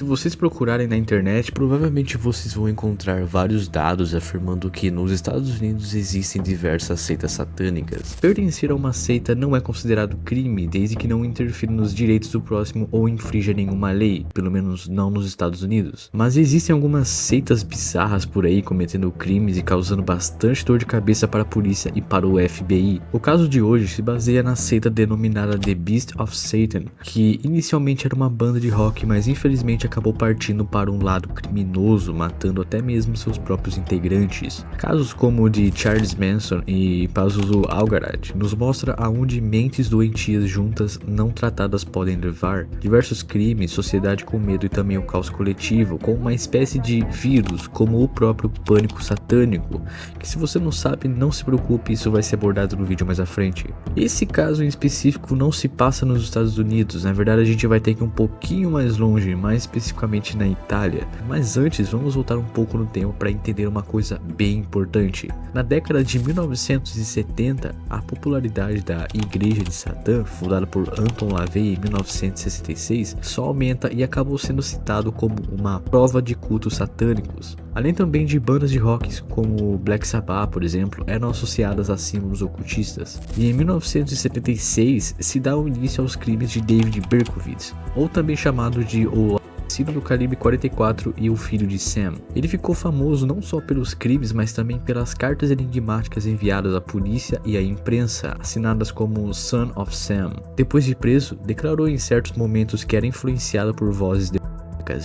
Se vocês procurarem na internet, provavelmente vocês vão encontrar vários dados afirmando que nos Estados Unidos existem diversas seitas satânicas. Pertencer a uma seita não é considerado crime desde que não interfira nos direitos do próximo ou infrinja nenhuma lei, pelo menos não nos Estados Unidos. Mas existem algumas seitas bizarras por aí cometendo crimes e causando bastante dor de cabeça para a polícia e para o FBI. O caso de hoje se baseia na seita denominada The Beast of Satan, que inicialmente era uma banda de rock, mas infelizmente acabou partindo para um lado criminoso, matando até mesmo seus próprios integrantes. Casos como o de Charles Manson e Pazuzu Algarad nos mostra aonde mentes doentias juntas não tratadas podem levar. Diversos crimes, sociedade com medo e também o caos coletivo, com uma espécie de vírus como o próprio pânico satânico, que se você não sabe, não se preocupe, isso vai ser abordado no vídeo mais à frente. Esse caso em específico não se passa nos Estados Unidos, na verdade a gente vai ter que ir um pouquinho mais longe, mais especificamente na Itália. Mas antes, vamos voltar um pouco no tempo para entender uma coisa bem importante. Na década de 1970, a popularidade da Igreja de Satã, fundada por Anton LaVey em 1966, só aumenta e acabou sendo citado como uma prova de cultos satânicos. Além também de bandas de rock como Black Sabbath, por exemplo, eram associadas a símbolos ocultistas. E em 1976 se dá o início aos crimes de David Berkowitz, ou também chamado de o assassino do calibre 44 e o filho de Sam. Ele ficou famoso não só pelos crimes, mas também pelas cartas enigmáticas enviadas à polícia e à imprensa, assinadas como Son of Sam. Depois de preso, declarou em certos momentos que era influenciado por vozes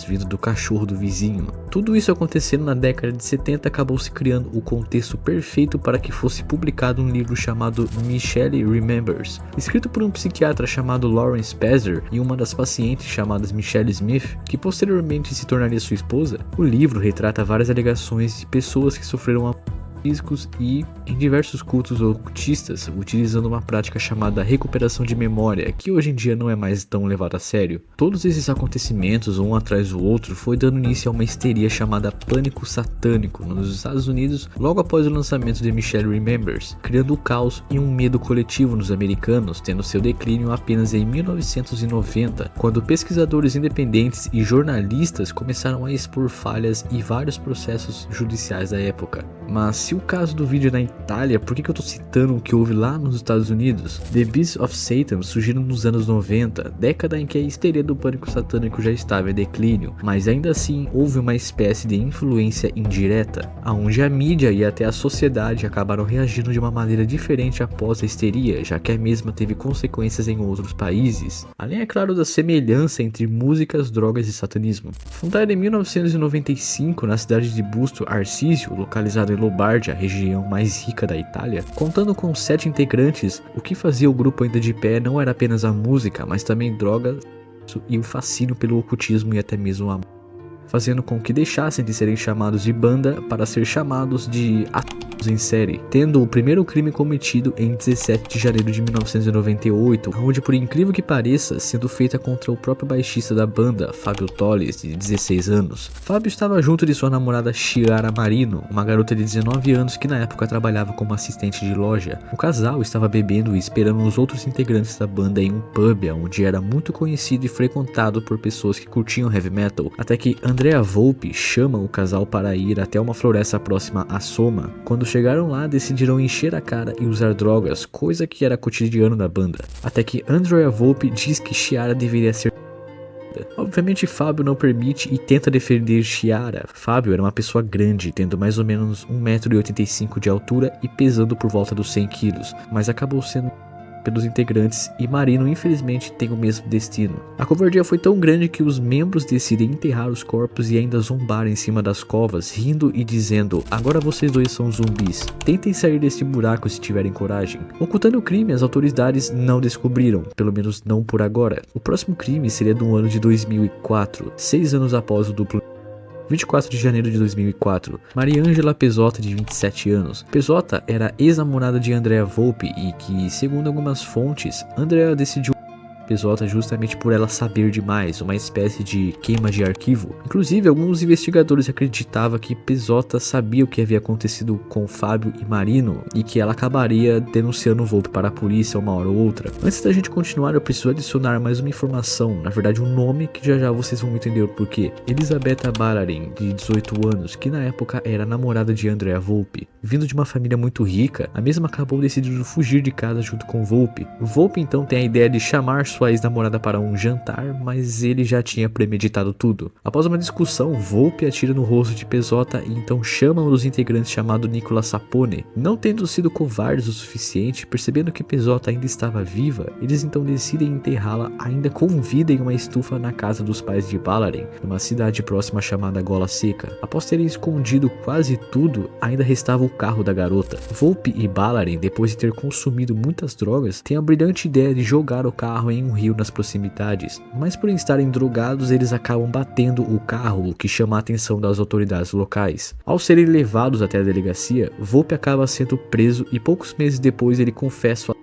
vindo do cachorro do vizinho. Tudo isso acontecendo na década de 70 acabou se criando o contexto perfeito para que fosse publicado um livro chamado Michelle Remembers, escrito por um psiquiatra chamado Lawrence Pazder e uma das pacientes chamadas Michelle Smith, que posteriormente se tornaria sua esposa. O livro retrata várias alegações de pessoas que sofreram físicos e em diversos cultos ocultistas, utilizando uma prática chamada recuperação de memória, que hoje em dia não é mais tão levada a sério. Todos esses acontecimentos, um atrás do outro, foi dando início a uma histeria chamada pânico satânico nos Estados Unidos, logo após o lançamento de Michelle Remembers, criando o caos e um medo coletivo nos americanos, tendo seu declínio apenas em 1990, quando pesquisadores independentes e jornalistas começaram a expor falhas e vários processos judiciais da época. Mas se o caso do vídeo é na Itália, por que eu tô citando o que houve lá nos Estados Unidos? The Beast of Satan surgiram nos anos 90, década em que a histeria do pânico satânico já estava em declínio, mas ainda assim houve uma espécie de influência indireta, onde a mídia e até a sociedade acabaram reagindo de uma maneira diferente após a histeria, já que a mesma teve consequências em outros países. Além, é claro, da semelhança entre músicas, drogas e satanismo. Fundada em 1995 na cidade de Busto Arsizio, localizada em Lombardia, a região mais rica da Itália, contando com 7 integrantes, o que fazia o grupo ainda de pé não era apenas a música, mas também drogas e o fascínio pelo ocultismo e até mesmo a fazendo com que deixassem de serem chamados de banda para ser chamados de assassinos em série, tendo o primeiro crime cometido em 17 de janeiro de 1998, onde, por incrível que pareça, sendo feita contra o próprio baixista da banda, Fábio Tolles, de 16 anos. Fábio estava junto de sua namorada Chiara Marino, uma garota de 19 anos que na época trabalhava como assistente de loja. O casal estava bebendo e esperando os outros integrantes da banda em um pub, onde era muito conhecido e frequentado por pessoas que curtiam heavy metal, até que Andrea Volpi chama o casal para ir até uma floresta próxima a Soma. Quando chegaram lá, decidiram encher a cara e usar drogas, coisa que era cotidiano da banda. Até que Andrea Volpi diz que Chiara deveria ser. Obviamente Fábio não permite e tenta defender Chiara. Fábio era uma pessoa grande, tendo mais ou menos 1,85 m de altura e pesando por volta dos 100 kg, mas acabou sendo pelos integrantes e Marino infelizmente tem o mesmo destino. A covardia foi tão grande que os membros decidem enterrar os corpos e ainda zombar em cima das covas, rindo e dizendo: agora vocês dois são zumbis, tentem sair deste buraco se tiverem coragem. Ocultando o crime, as autoridades não descobriram, pelo menos não por agora. O próximo crime seria do ano de 2004, 6 anos após o duplo 24 de janeiro de 2004, Mariângela Pesotta, de 27 anos. Pesotta era ex-namorada de Andrea Volpi e que, segundo algumas fontes, Andrea decidiu Pesota justamente por ela saber demais, uma espécie de queima de arquivo. Inclusive, alguns investigadores acreditavam que Pesota sabia o que havia acontecido com Fábio e Marino e que ela acabaria denunciando Volpe para a polícia uma hora ou outra. Antes da gente continuar, eu preciso adicionar mais uma informação, na verdade um nome que já vocês vão entender o porquê. Elisabetta Ballarin, de 18 anos, que na época era namorada de Andrea Volpe. Vindo de uma família muito rica, a mesma acabou decidindo fugir de casa junto com Volpe. Volpe então tem a ideia de chamar sua ex-namorada para um jantar, mas ele já tinha premeditado tudo. Após uma discussão, Volpe atira no rosto de Pesota e então chama um dos integrantes chamado Nicolas Sapone. Não tendo sido covardes o suficiente, percebendo que Pesota ainda estava viva, eles então decidem enterrá-la ainda com vida em uma estufa na casa dos pais de Ballarin, numa cidade próxima chamada Gola Seca. Após terem escondido quase tudo, ainda restava o carro da garota. Volpe e Ballarin, depois de ter consumido muitas drogas, têm a brilhante ideia de jogar o carro em um rio nas proximidades, mas por estarem drogados eles acabam batendo o carro, o que chama a atenção das autoridades locais. Ao serem levados até a delegacia, Volpe acaba sendo preso e poucos meses depois ele confessa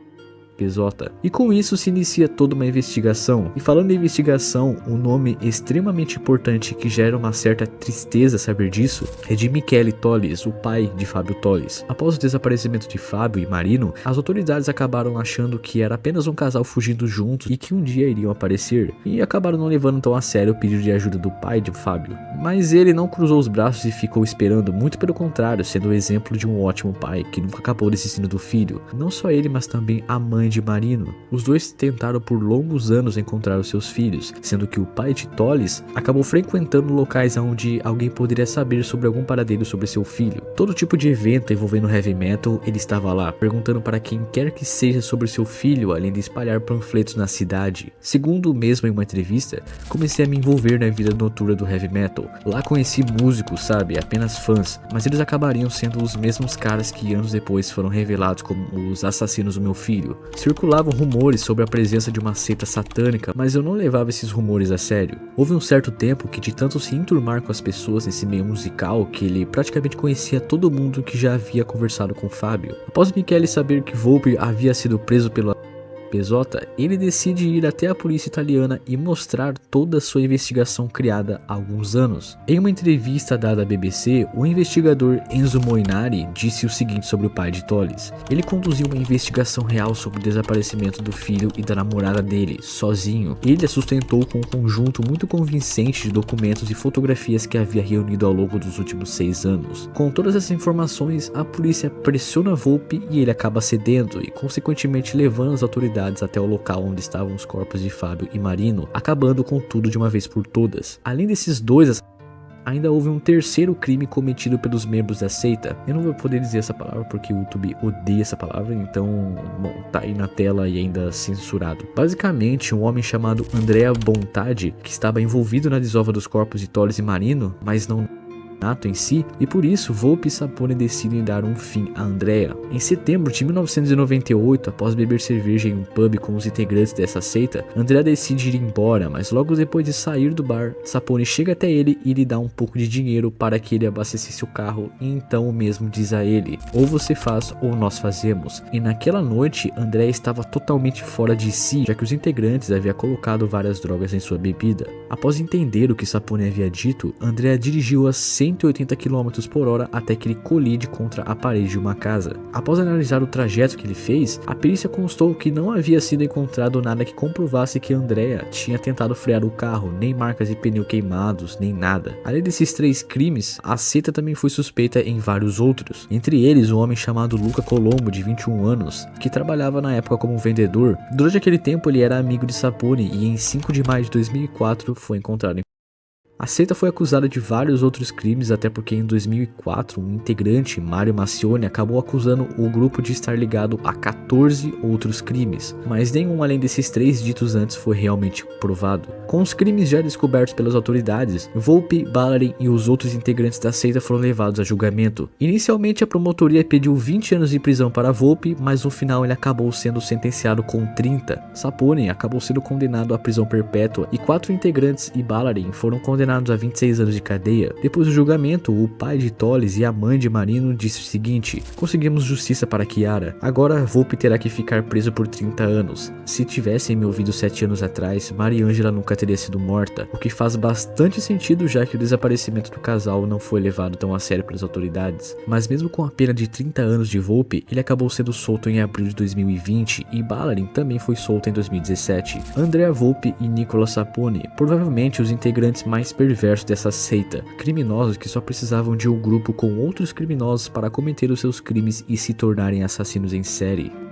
Pesota. E com isso se inicia toda uma investigação. E falando em investigação, um nome extremamente importante que gera uma certa tristeza saber disso é de Michele Tolles, o pai de Fábio Tolles. Após o desaparecimento de Fábio e Marino, as autoridades acabaram achando que era apenas um casal fugindo juntos e que um dia iriam aparecer, e acabaram não levando tão a sério o pedido de ajuda do pai de Fábio. Mas ele não cruzou os braços e ficou esperando, muito pelo contrário, sendo o exemplo de um ótimo pai que nunca acabou desistindo do filho. Não só ele, mas também a mãe de Marino. Os dois tentaram por longos anos encontrar os seus filhos, sendo que o pai de Tolles acabou frequentando locais onde alguém poderia saber sobre algum paradeiro sobre seu filho. Todo tipo de evento envolvendo heavy metal, ele estava lá, perguntando para quem quer que seja sobre seu filho, além de espalhar panfletos na cidade. Segundo mesmo em uma entrevista, comecei a me envolver na vida noturna do heavy metal. Lá conheci músicos, sabe, apenas fãs, mas eles acabariam sendo os mesmos caras que anos depois foram revelados como os assassinos do meu filho. Circulavam rumores sobre a presença de uma seita satânica, mas eu não levava esses rumores a sério. Houve um certo tempo que, de tanto se enturmar com as pessoas nesse meio musical, que ele praticamente conhecia todo mundo que já havia conversado com Fábio. Após Michele saber que Volpe havia sido preso pela Pesota, ele decide ir até a polícia italiana e mostrar toda a sua investigação criada há alguns anos. Em uma entrevista dada à BBC, o investigador Enzo Moinari disse o seguinte sobre o pai de Tolles. Ele conduziu uma investigação real sobre o desaparecimento do filho e da namorada dele, sozinho. Ele a sustentou com um conjunto muito convincente de documentos e fotografias que havia reunido ao longo dos últimos 6 anos. Com todas essas informações, a polícia pressiona Volpe e ele acaba cedendo e consequentemente levando as autoridades até o local onde estavam os corpos de Fábio e Marino, acabando com tudo de uma vez por todas. Além desses dois, ainda houve um terceiro crime cometido pelos membros da seita. Eu não vou poder dizer essa palavra porque o YouTube odeia essa palavra, então, bom, tá aí na tela e ainda censurado. Basicamente, um homem chamado Andrea Bontade, que estava envolvido na desova dos corpos de Tolles e Marino, mas não em si, e por isso Volpe e Sapone decidem dar um fim a Andrea. Em setembro de 1998, após beber cerveja em um pub com os integrantes dessa seita, Andrea decide ir embora, mas logo depois de sair do bar, Sapone chega até ele e lhe dá um pouco de dinheiro para que ele abastecesse o carro, e então o mesmo diz a ele: ou você faz ou nós fazemos. E naquela noite, Andrea estava totalmente fora de si, já que os integrantes haviam colocado várias drogas em sua bebida. Após entender o que Sapone havia dito, Andrea dirigiu a 180 km por hora até que ele colide contra a parede de uma casa. Após analisar o trajeto que ele fez, a perícia constou que não havia sido encontrado nada que comprovasse que Andrea tinha tentado frear o carro, nem marcas de pneu queimados, nem nada. Além desses 3 crimes, a seita também foi suspeita em vários outros, entre eles um homem chamado Luca Colombo, de 21 anos, que trabalhava na época como vendedor. Durante aquele tempo ele era amigo de Sapone e em 5 de maio de 2004 foi encontrado em A seita foi acusada de vários outros crimes, até porque em 2004 um integrante, Mario Macione, acabou acusando o grupo de estar ligado a 14 outros crimes, mas nenhum além desses 3 ditos antes foi realmente provado. Com os crimes já descobertos pelas autoridades, Volpe, Ballarin e os outros integrantes da seita foram levados a julgamento. Inicialmente a promotoria pediu 20 anos de prisão para Volpe, mas no final ele acabou sendo sentenciado com 30. Sapone acabou sendo condenado à prisão perpétua e 4 integrantes e Ballarin foram condenados condenados a 26 anos de cadeia. Depois do julgamento, o pai de Tolles e a mãe de Marino disse o seguinte: conseguimos justiça para Chiara, agora Volpe terá que ficar preso por 30 anos. Se tivessem me ouvido 7 anos atrás, Mariângela nunca teria sido morta, o que faz bastante sentido já que o desaparecimento do casal não foi levado tão a sério pelas autoridades. Mas mesmo com a pena de 30 anos de Volpe, ele acabou sendo solto em abril de 2020 e Ballarin também foi solto em 2017. Andrea Volpe e Nicola Sapone, provavelmente os integrantes mais perversos dessa seita, criminosos que só precisavam de um grupo com outros criminosos para cometer os seus crimes e se tornarem assassinos em série.